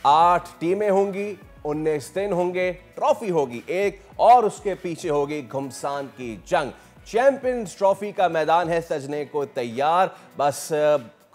8 टीमें होंगी, 19 दिन होंगे, ट्रॉफी होगी एक और उसके पीछे होगी घुमसान की जंग। चैंपियंस ट्रॉफी का मैदान है सजने को तैयार, बस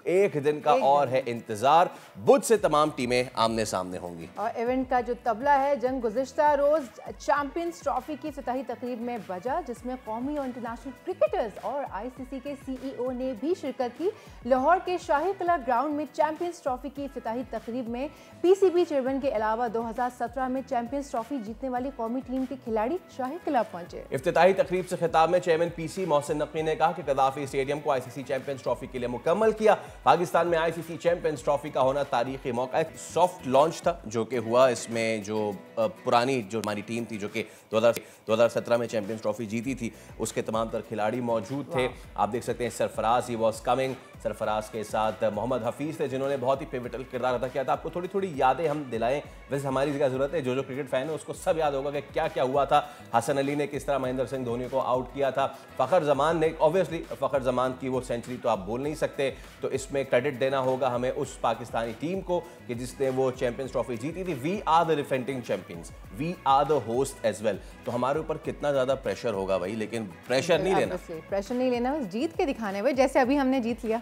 एक दिन का और है इंतजार। बुध से तमाम टीमें आमने सामने होंगी और इवेंट का जो तबला है, जंग गुज़िश्ता रोज चैंपियंस ट्रॉफी की इफ्तिताही तकरीब में बजा, जिसमें कौमी और इंटरनेशनल क्रिकेटर्स और आईसीसी के सीईओ ने भी शिरकत की। लाहौर के शाही किला ग्राउंड में चैंपियंस ट्रॉफी की इफ्तिताही तकरीब में पीसीबी चेयरमैन के अलावा 2017 में चैंपियंस ट्रॉफी जीतने वाली कौमी टीम के खिलाड़ी शाही किला पहुंचे। इफ्तिताही तकरीब से खिताब में चेयरमैन पीसी मोहसिन नकवी ने कहा कि कदाफी स्टेडियम को आईसीसी चैंपियंस ट्रॉफी के लिए मुकम्मल किया। पाकिस्तान में आईसीसी चैंपियंस ट्रॉफी का होना तारीखी मौका है। सॉफ्ट लॉन्च था जो कि हुआ, इसमें जो पुरानी जो हमारी टीम थी जो कि 2017 में चैंपियंस ट्रॉफी जीती थी, उसके तमाम तर खिलाड़ी मौजूद थे। आप देख सकते हैं Sarfaraz he was coming, Sarfaraz के साथ मोहम्मद हफीज़ थे जिन्होंने बहुत ही पिवटल किरदार अदा किया था। आपको थोड़ी थोड़ी यादें हम दिलाएं, वैसे हमारी क्या ज़रूरत है, जो क्रिकेट फैन है उसको सब याद होगा कि क्या क्या हुआ था। हसन अली ने किस तरह महेंद्र सिंह धोनी को आउट किया था, फ़खर जमान ने, ऑब्वियसली फ़खर जमान की वो सेंचुरी तो आप बोल नहीं सकते, तो इसमें क्रेडिट देना होगा हमें उस पाकिस्तानी टीम को कि जिसने वो चैंपियंस ट्रॉफी जीती थी। We are the defending champions, we are the host as well. तो हमारे ऊपर कितना ज़्यादा प्रेशर होगा भाई, लेकिन प्रेशर नहीं लेना, प्रेशर नहीं लेना, बस जीत के दिखाने भाई, जैसे अभी हमने जीत लिया।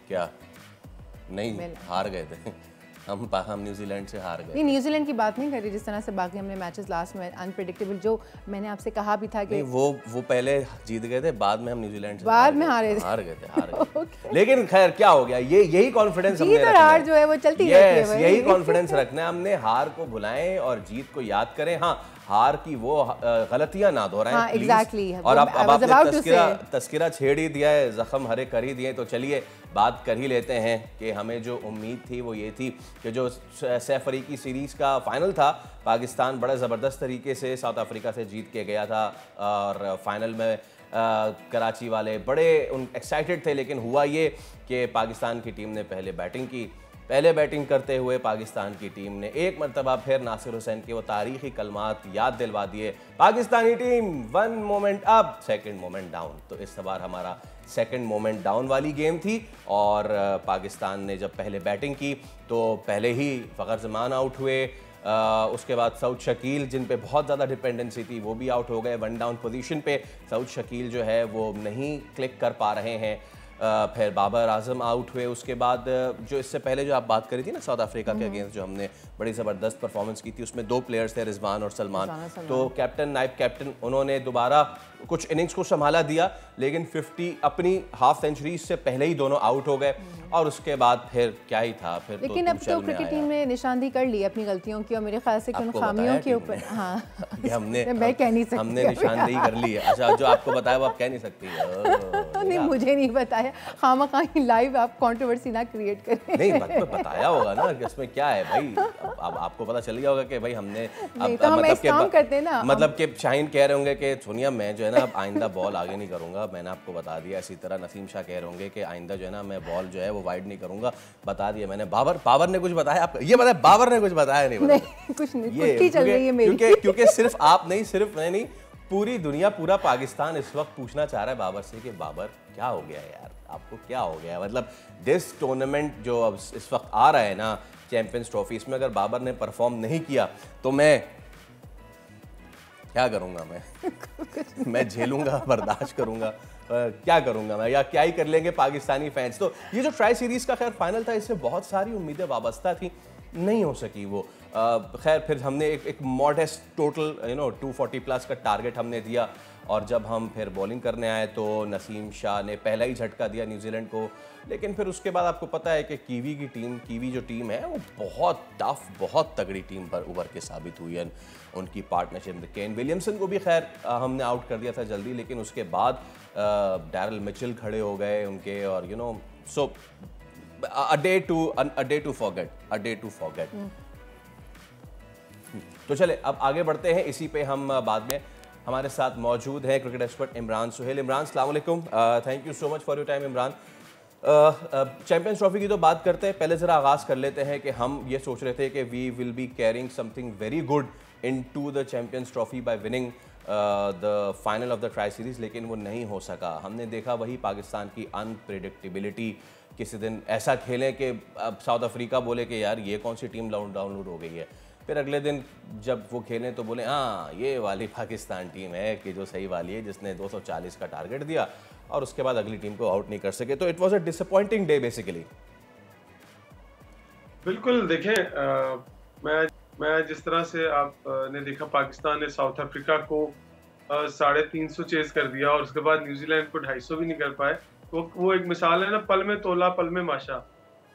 क्या नहीं, हार गए थे हम न्यूजीलैंड से हार गए। नहीं, न्यूजीलैंड की बात नहीं कर रही, जिस तरह से बाकी हमने मैचेस लास्ट में अनप्रेडिक्टेबल, जो मैंने आपसे कहा भी था कि वो पहले जीत गए थे, बाद में हम न्यूजीलैंड से बाद में हार गए थे। लेकिन खैर क्या हो गया, यही कॉन्फिडेंस हमने रखना है। हार जो है वो चलती रहती है, यही कॉन्फिडेंस रखना है हमने। हार को भुलाएं और जीत को याद करें। हाँ, हार की वो गलतियां ना दोहराएं। हाँ, एग्जैक्टली। और अब आपने तस्किरा छेड़ ही दिया है, जख्म हरे कर ही दिए, तो चलिए बात कर ही लेते हैं कि हमें जो उम्मीद थी वो ये थी कि जो सैफ अफ्रीकी सीरीज़ का फाइनल था, पाकिस्तान बड़े ज़बरदस्त तरीके से साउथ अफ्रीका से जीत के गया था और फाइनल में कराची वाले बड़े एक्साइटेड थे। लेकिन हुआ ये कि पाकिस्तान की टीम ने पहले बैटिंग करते हुए पाकिस्तान की टीम ने एक मरतबा फिर नासिर हुसैन के वो तारीखी कलमात याद दिलवा दिए, Pakistani team 1 moment up, 2nd moment down. तो इस बार हमारा 2nd मोमेंट डाउन वाली गेम थी और पाकिस्तान ने जब पहले बैटिंग की तो पहले ही फ़खर जमान आउट हुए। उसके बाद सऊद शकील, जिन पे बहुत ज़्यादा डिपेंडेंसी थी, वो भी आउट हो गए। 1 डाउन पोजीशन पे सऊद शकील जो है वो नहीं क्लिक कर पा रहे हैं। फिर बाबर आजम आउट हुए। उसके बाद जो इससे पहले जो आप बात करी थी ना साउथ अफ्रीका के अगेंस्ट, जो हमने बड़ी ज़बरदस्त परफॉर्मेंस की थी, उसमें 2 प्लेयर्स थे, रिजवान और सलमान। तो कैप्टन, नायब कैप्टन, उन्होंने दोबारा कुछ इनिंग्स को संभाला दिया, लेकिन 50 अपनी हाफ सेंचुरी से पहले ही दोनों आउट हो गए और उसके बाद फिर क्या ही था। फिर लेकिन अब तो क्रिकेट टीम ने निशानदेही कर ली अपनी गलतियों की और मेरे ख्याल से उन खामियों के ऊपर। हाँ, मैं कह नहीं सकती, हमने निशानदेही कर ली है। अच्छा, जो आपको बताया वो आप कह नहीं सकती। नहीं, मुझे नहीं बताया, खामखाई लाइव आप कंट्रोवर्सी ना क्रिएट करें। नहीं, बताया होगा ना कि इसमें क्या है भाई। अब आपको पता चल गया होगा कि भाई हमने मतलब कि शाहीन कह रहे होंगे कि सोनिया मैं जो है ना अब आइंदा बॉल आगे नहीं करूंगा, मैंने आपको बता दिया। इसी तरह नसीम शाह कह रहे होंगे कि आइंदा जो है ना मैं बॉल जो है वो वाइड नहीं करूंगा, बता दिया मैंने। बाबर ने कुछ बताया आपको? ये बताया बाबर ने कुछ बताया नहीं, कुछ नहीं, ये चल रही है मेरी। क्योंकि सिर्फ आप नहीं, सिर्फ मैं नहीं, पूरी दुनिया, पूरा पाकिस्तान इस वक्त पूछना चाह रहा है बाबर से कि बाबर क्या हो गया यार, आपको क्या हो गया। मतलब दिस टूर्नामेंट जो अब इस वक्त आ रहा है ना, चैंपियंस ट्रॉफी, इसमें अगर बाबर ने परफॉर्म नहीं किया तो मैं क्या करूंगा, मैं झेलूंगा, बर्दाश्त करूंगा, क्या करूंगा मैं, या क्या ही कर लेंगे पाकिस्तानी फैंस। तो ये जो ट्राई सीरीज का खैर फाइनल था, इससे बहुत सारी उम्मीदें वाबस्ता थी, नहीं हो सकी वो। खैर फिर हमने एक मॉडेस्ट टोटल 240 प्लस का टारगेट हमने दिया और जब हम फिर बॉलिंग करने आए तो नसीम शाह ने पहला ही झटका दिया न्यूजीलैंड को। लेकिन फिर उसके बाद आपको पता है कि कीवी जो टीम है वो बहुत टफ, बहुत तगड़ी टीम पर उभर के साबित हुई है। उनकी पार्टनरशिप में केन विलियमसन को भी खैर हमने आउट कर दिया था जल्दी, लेकिन उसके बाद डैरल मिचेल खड़े हो गए उनके, और सो a day to forget। तो चले अब आगे बढ़ते हैं, इसी पे हम बाद में। हमारे साथ मौजूद है क्रिकेट एक्सपर्ट इमरान सुहेल। इमरान, अस्सलाम वालेकुम, thank you so much for your time. Imran, champions trophy की तो बात करते हैं, पहले ज़रा आगाज़ कर लेते हैं कि हम ये सोच रहे थे कि we will be carrying something very good into the champions trophy by winning the final of the tri series, लेकिन वो नहीं हो सका। हमने देखा वही पाकिस्तान की अनप्रेडिक्टेबिलिटी किसी दिन ऐसा खेलें कि अब साउथ अफ्रीका बोले कि यार ये कौन सी टीम डाउनलोड हो गई है, फिर अगले दिन जब वो खेलें तो बोले हाँ ये वाली पाकिस्तान टीम है कि जो सही वाली है, जिसने 240 का टारगेट दिया और उसके बाद अगली टीम को आउट नहीं कर सके। तो it was a disappointing day basically. बिल्कुल देखें, मैं जिस तरह से आपने देखा पाकिस्तान ने साउथ अफ्रीका को 350 चेज कर दिया और उसके बाद न्यूजीलैंड को 250 भी नहीं कर पाए, तो वो एक मिसाल है ना, पल में तोला पल में माशा।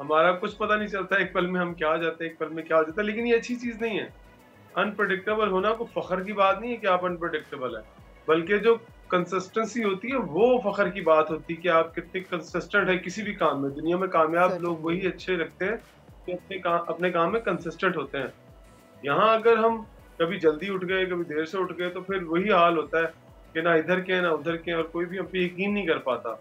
हमारा कुछ पता नहीं चलता एक पल में हम क्या हो जाते हैं, एक पल में क्या हो जाता है। लेकिन ये अच्छी चीज नहीं है। अनप्रडिक्टेबल होना कोई फखर की बात नहीं है कि आप अनप्रडिक्टेबल है, बल्कि जो कंसिस्टेंसी होती है वो फखर की बात होती है कि आप कितने कंसिस्टेंट है किसी भी काम में। दुनिया में कामयाब लोग वही अच्छे लगते हैं कि अपने काम में कंसिस्टेंट होते हैं। यहाँ अगर हम कभी जल्दी उठ गए कभी देर से उठ गए तो फिर वही हाल होता है कि ना इधर के ना उधर के, और कोई भी हम पे यकीन नहीं कर पाता।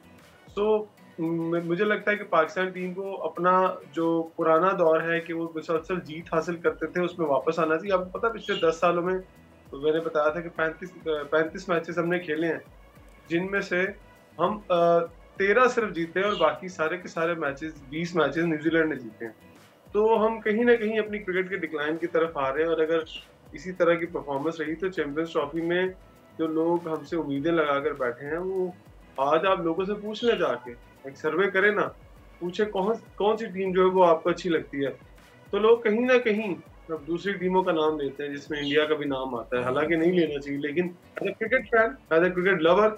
मुझे लगता है कि पाकिस्तान टीम को अपना जो पुराना दौर है कि वो मुसलसल जीत हासिल करते थे उसमें वापस आना चाहिए। आपको पता है पिछले 10 सालों में तो मैंने बताया था कि 35 मैचेस हमने खेले हैं, जिनमें से हम 13 सिर्फ जीते हैं और बाकी सारे के सारे मैचेस 20 मैचेस न्यूजीलैंड ने जीते हैं। तो हम कहीं ना कहीं अपनी क्रिकेट के डिक्लाइन की तरफ आ रहे हैं, और अगर इसी तरह की परफॉर्मेंस रही तो चैंपियंस ट्रॉफी में जो लोग हमसे उम्मीदें लगाकर बैठे हैं वो आज आप लोगों से पूछ लें, जाके एक सर्वे करें ना, पूछे कौन सी टीम जो है वो आपको अच्छी लगती है, तो लोग कहीं ना कहीं अब दूसरी टीमों का नाम लेते हैं जिसमें इंडिया का भी नाम आता है। हालांकि नहीं लेना चाहिए, लेकिन as a cricket fan, as a cricket lover,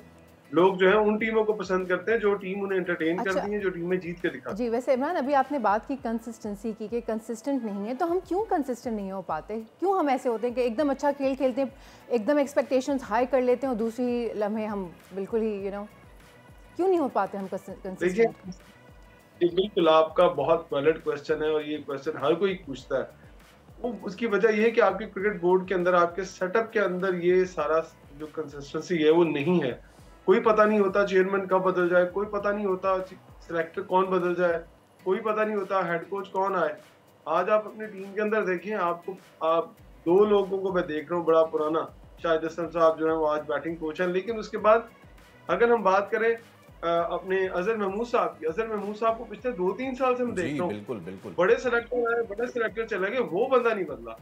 लोग जो है उन टीमों को पसंद करते हैं जो टीम उन्हें एंटरटेन करती है, जो टीमें जीत के दिखाती है। जी, वैसे इमरान अभी आपने बात की कंसिस्टेंसी की कि कंसिस्टेंट नहीं है, तो हम क्यों कंसिस्टेंट नहीं हो पाते? क्यों हम ऐसे होते हैं कि एकदम अच्छा खेल खेलते हैं, एकदम एक्सपेक्टेशंस हाई कर लेते हैं और दूसरी लम्हे हम बिल्कुल ही क्यों नहीं हो पाते हम कंसिस्टेंट? बिल्कुल आपका बहुत वैलिड क्वेश्चन है और ये क्वेश्चन हर कोई पूछता है। वो उसकी वजह ये है कि आपके क्रिकेट बोर्ड के अंदर, आपके सेटअप के अंदर ये सारा जो कंसिस्टेंसी है वो नहीं है। कोई पता नहीं होता चेयरमैन कब बदल जाए, कोई पता नहीं होता सिलेक्टर कौन बदल जाए, कोई पता नहीं होता हेड कोच कौन आए। आज आप अपनी टीम के अंदर देखें, आप 2 लोगों को मैं देख रहा हूँ बड़ा पुराना, शाहिद हसन साहब जो है वो आज बैटिंग कोच हैं, लेकिन उसके बाद अगर हम बात करें अपने अजहर महमूद साहब की, अजहर महमूद साहब को पिछले 2-3 साल से मैं देख रहा हूँ, बिल्कुल बड़े सिलेक्टर चले गए, वो बंदा नहीं बदला।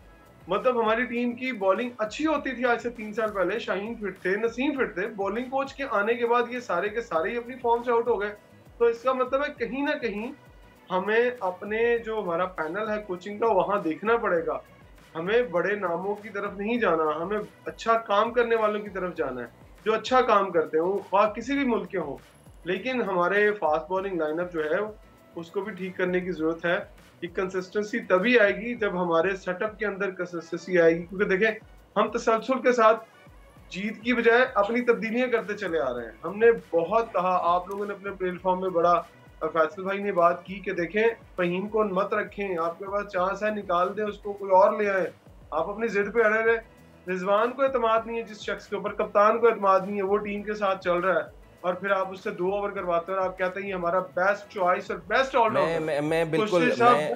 मतलब हमारी टीम की बॉलिंग अच्छी होती थी आज से 3 साल पहले, शाहीन फिट थे, नसीम फिट थे, बॉलिंग कोच के आने के बाद ये सारे के सारे ही अपनी फॉर्म से आउट हो गए। तो इसका मतलब है कहीं ना कहीं हमें अपने जो हमारा पैनल है कोचिंग का वहां देखना पड़ेगा। हमें बड़े नामों की तरफ नहीं जाना, हमें अच्छा काम करने वालों की तरफ जाना है, जो अच्छा काम करते हो किसी भी मुल्क के हो। लेकिन हमारे फास्ट बॉलिंग लाइनअप जो है उसको भी ठीक करने की जरूरत है। कि कंसिस्टेंसी तभी आएगी जब हमारे सेटअप के अंदर कंसिस्टेंसी आएगी, क्योंकि देखें हम तसलसल के साथ जीत की बजाय अपनी तब्दीलियां करते चले आ रहे हैं। हमने बहुत कहा, आप लोगों ने अपने प्लेटफॉर्म में बड़ा, फैसल भाई ने बात की कि देखें फहीम को मत रखें, आपके पास चांस है निकाल दें उसको, कोई और ले आए। आप अपनी जिद पे अड़े रहे। रिजवान को एतमाद नहीं है जिस शख्स के ऊपर, कप्तान को एतमाद नहीं है, वो टीम के साथ चल रहा है, और फिर आप उससे 2 ओवर करवाते हैं और आप कहते हैं हमारा बेस्ट चॉइस और बेस्ट ऑलराउंडर। मैं बिल्कुल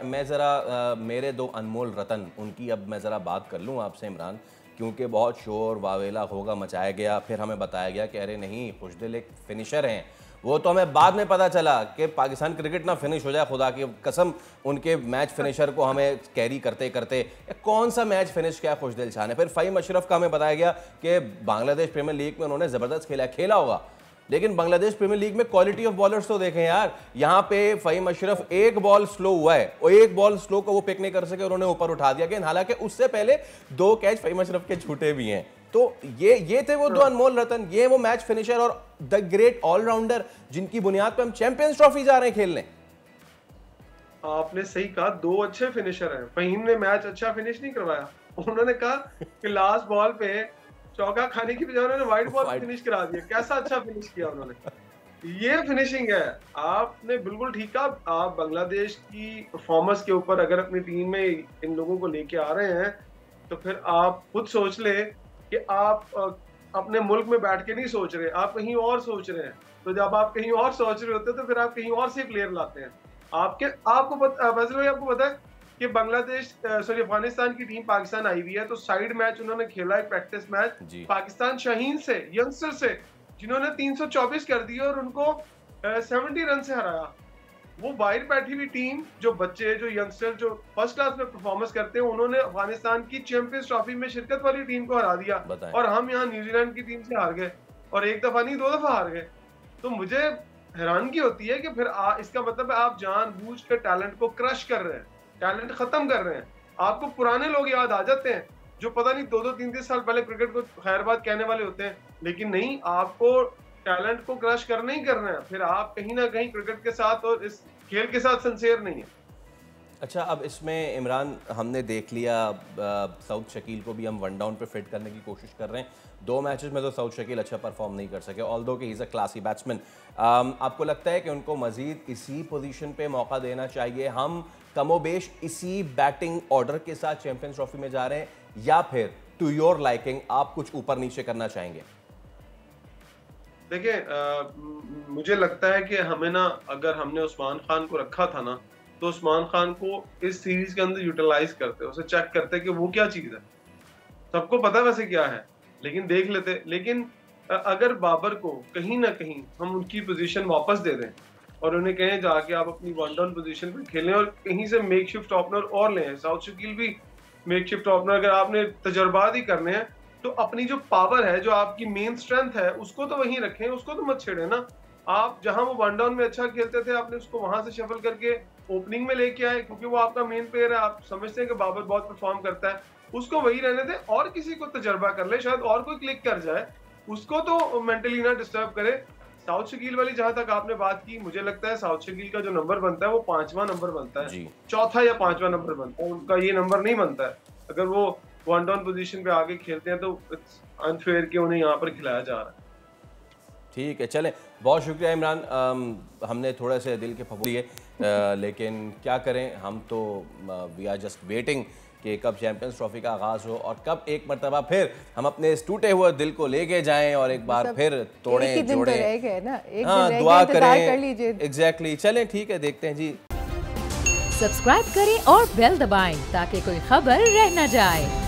मैं जरा मेरे 2 अनमोल रतन, उनकी अब मैं जरा बात कर लूँ आपसे इमरान, क्योंकि बहुत शोर वावेला होगा मचाया गया, फिर हमें बताया गया कि अरे नहीं खुशदिल एक फिनिशर हैं। वो तो हमें बाद में पता चला कि पाकिस्तान क्रिकेट ना फिनिश हो जाए, खुदा की कसम उनके मैच फिनिशर को हमें कैरी करते करते कौन सा मैच फिनिश किया खुशदिल शाह ने। फिर फ़हीम अशरफ का हमें बताया गया कि बांग्लादेश प्रीमियर लीग में उन्होंने ज़बरदस्त खेला होगा, लेकिन बांग्लादेश प्रीमियर लीग में क्वालिटी ऑफ बॉलर्स तो देखें यार। यहाँ पे फ़हीम अशरफ एक बॉल स्लो हुआ है और एक बॉल स्लो को वो पिक नहीं कर सके, उन्होंने ऊपर उठा दिया, हालांकि उससे पहले 2 कैच फ़हीम अशरफ के छूटे भी हैं। तो ये थे वो 2 अनमोल रतन, ये वो मैच फिनिशर और द ग्रेट ऑलराउंडर जिनकी बुनियाद पे हम चैंपियंस ट्रॉफी जा रहे हैं खेलने। आपने सही कहा, 2 अच्छे फिनिशर हैं। फ़हीम ने मैच अच्छा फिनिश नहीं करवाया, उन्होंने कहा कि लास्ट बॉल पे चौका खाने की बजाय उन्होंने वाइड बॉल फिनिश करा दिया। कैसा अच्छा फिनिश किया उन्होंने, ये फिनिशिंग है। आपने बिल्कुल ठीक कहा। आप बांग्लादेश की परफॉर्मेंस के ऊपर अगर अपनी टीम में इन लोगों को लेके आ रहे हैं तो फिर आप खुद सोच ले कि आप अपने मुल्क में बैठ के नहीं सोच रहे, आप कहीं और सोच रहे हैं। तो जब आप कहीं और सोच रहे होते हैं तो फिर आप कहीं और से प्लेयर लाते हैं। आपको पता है कि अफगानिस्तान की टीम पाकिस्तान आई हुई है, तो साइड मैच उन्होंने खेला है, प्रैक्टिस मैच पाकिस्तान शाहीन से, यंगस्टर से, जिन्होंने 324 कर दिए और उनको 70 रन से हराया। वो बाहर बैठी हुई टीम, जो बच्चे, जो यंगस्टर जो फर्स्ट क्लास में परफॉर्मेंस करते हैं, उन्होंने अफगानिस्तान की चैंपियंस ट्रॉफी में शिरकत वाली टीम को हरा दिया और हम यहाँ न्यूजीलैंड की टीम से हार गए, और एक दफा नहीं 2 दफा हार गए। तो मुझे हैरानगी होती है कि फिर इसका मतलब है आप जानबूझ कर टैलेंट को क्रश कर रहे हैं, टैलेंट खत्म कर रहे हैं। आपको पुराने लोग याद आ जाते हैं जो पता नहीं 2-2, 3-3 साल पहले क्रिकेट को खैरबाद कहने वाले होते हैं, लेकिन नहीं, आपको टैलेंट को क्रश करना ही करना है, फिर आप कहीं ना कहीं क्रिकेट के साथ और इस खेल के साथ सिंसियर नहीं है। अच्छा, अब इसमें इमरान हमने देख लिया साउथ शकील को भी हम वन डाउन पे फिट करने की कोशिश कर रहे हैं। 2 मैचेस में तो साउथ शकील अच्छा परफॉर्म नहीं कर सके, ऑल्दो कि he is a classy batsman. आपको लगता है कि उनको मजीद इसी पोजीशन पे मौका देना चाहिए? हम कमोबेश इसी बैटिंग ऑर्डर के साथ चैंपियंस ट्रॉफी में जा रहे हैं, या फिर टू योर लाइकिंग आप कुछ ऊपर नीचे करना चाहेंगे? देखिए, मुझे लगता है कि हमें ना, अगर हमने उस्मान खान को रखा था ना, तो उस्मान खान को इस सीरीज के अंदर यूटिलाइज करते, उसे चेक करते कि वो क्या चीज है। सबको पता वैसे क्या है, लेकिन देख लेते। लेकिन अगर बाबर को कहीं ना कहीं हम उनकी पोजीशन वापस दे दें और उन्हें कहें जाके आप अपनी वन डाउन पोजीशन पे खेलें और कहीं से मेकशिफ्ट ओपनर और लें, साउथ शकील भी मेकशिफ्ट ओपनर, अगर आपने तजर्बात ही करने हैं तो अपनी जो पावर है, जो आपकी मेन स्ट्रेंथ है, उसको तो वहीं रखें, उसको तो मत छेड़े ना। आप जहां वो वन डाउन में अच्छा खेलते थे, आपने उसको वहां से शफल करके ओपनिंग में लेके आए, क्योंकि वो आपका मेन प्लेयर है, आप समझते हैं कि बाबर बहुत परफॉर्म करता है, उसको वही रहने दें और किसी को तजर्बा कर ले, शायद और कोई क्लिक कर जाए, उसको तो मेंटली ना डिस्टर्ब करे। साउथ शकील वाली जहां तक आपने बात की, मुझे लगता है साउथ शकील का जो नंबर बनता है वो 5वां नंबर बनता है, 4था या 5वां नंबर बनता है, उनका ये नंबर नहीं बनता है। अगर वो वन डाउन पोजीशन पे आगे खेलते हैं तो इट्स अनफेयर कि उन्हें यहाँ पर खिलाया जा रहा है। ठीक है, चलें, बहुत शुक्रिया इमरान। हमने थोड़े से दिल के फफूंद लिए, लेकिन क्या करें, हम तो वी आर जस्ट वेटिंग कि कब चैंपियंस ट्रॉफी का आगाज़ हो और कब एक मरतबा फिर हम अपने इस टूटे हुए दिल को लेके जाएं और एक बार फिर तोड़ें जोड़ें। हाँ, दुआ करें। एग्जैक्टली, चलें, ठीक है, देखते हैं जी। सब्सक्राइब करें और बेल दबाएं ताकि कोई खबर रह न जाए।